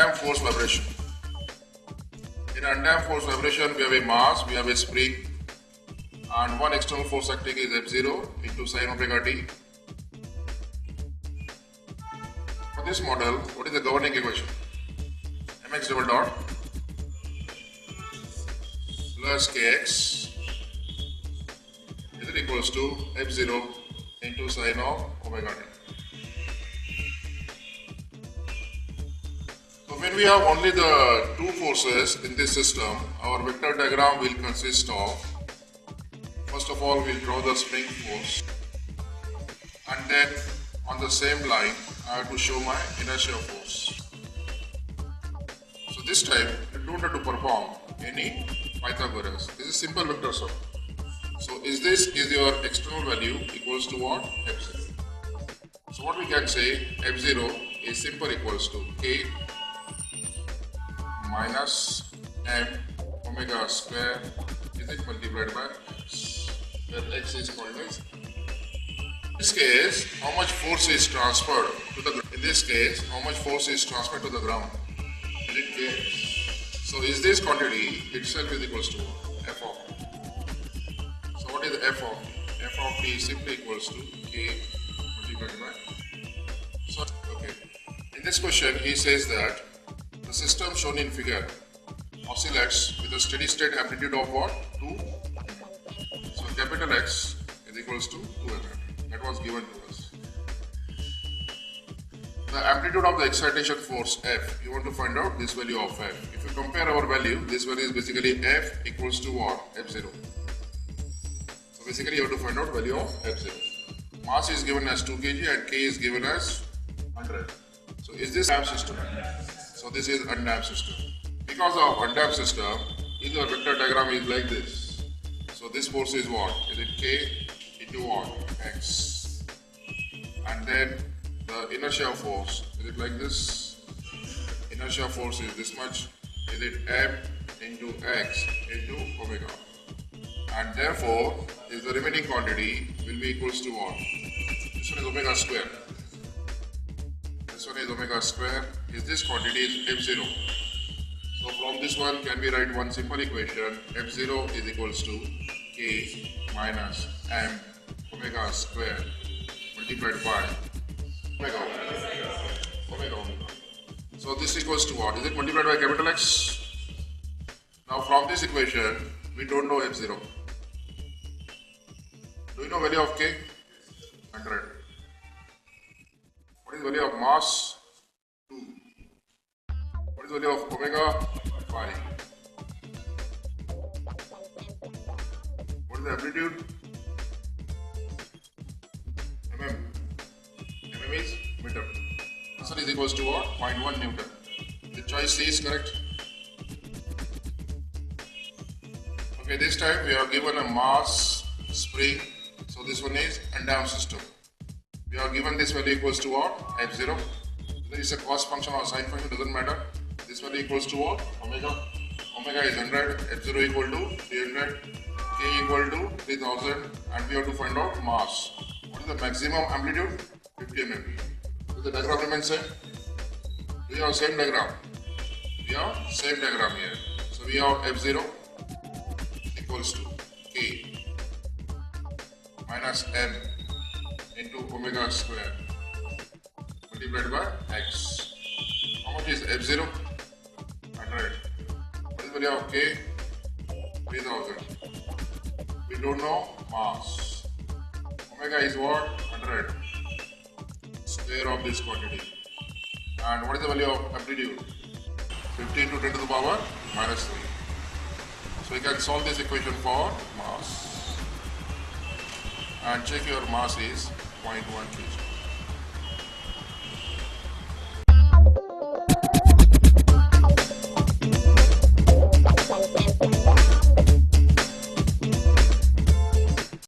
undamped force vibration. In undamped force vibration, we have a mass, we have a spring, and one external force acting is F0 into sin omega t. For this model, what is the governing equation? Mx double dot plus kx is it equals to F0 into sin of omega t. So when we have only the two forces in this system, our vector diagram will consist of, first of all, we'll draw the spring force, and then on the same line I have to show my inertia force. So this time you don't have to perform any Pythagoras. This is simple vector sum. So is your external value equals to what? F0. So what we can say, F0 is simple equals to K minus m omega square is it multiplied by x, where x is called as. In this case, how much force is transferred to the ground? In this case, how much force is transferred to the ground? Is it K? So is this quantity itself is equals to f of t. So what is f of t? F of t is simply equals to K multiplied by. So okay. In this question, he says that the system shown in figure oscillates with a steady state amplitude of what? 2. So capital X is equals to 2 mm. That was given to us. The amplitude of the excitation force F, you want to find out this value of F. If you compare our value, this value is basically F equals to what? F0. So basically you have to find out value of F0. Mass is given as 2 kg and K is given as 100. So is this damped system? So this is undamped system. Because of undamped system, either vector diagram is like this. So this force is what? Is it K into what? X. And then the inertia force, is it like this? Inertia force is this much. Is it M into X into omega? And therefore, is the remaining quantity will be equals to what? This one is omega square. This one is omega square. Is this quantity is F0. So from this one can we write one simple equation. F0 is equals to K minus M omega square multiplied by omega. So this equals to what? Is it multiplied by capital X? Now from this equation, we don't know F0. Do you know value of K? 100. What is the value of mass? 2. What is the value of omega? 5. What is the amplitude? Mm. Mm is meter. Answer is equals to what? 0.1 Newton. The choice C is correct. Okay, this time we are given a mass, spring. So this one is undamped system. We are given this value equals to what? F0. Whether it's a cos function or sin function, doesn't matter. This value equals to what? Omega. Omega is 100. F0 equal to 300. K equal to 3000. And we have to find out mass. What is the maximum amplitude? 50 mm. So the diagram remains same. We have same diagram. We have same diagram here. So we have F0 equals to K minus M into omega square multiplied by X. How much is F0? 100. What is the value of K? 3000. We don't know mass. Omega is what? 100. Square of this quantity. And what is the value of amplitude? 15 to 10 to the power minus 3. So you can solve this equation for mass. And check your mass is 0.1 kg.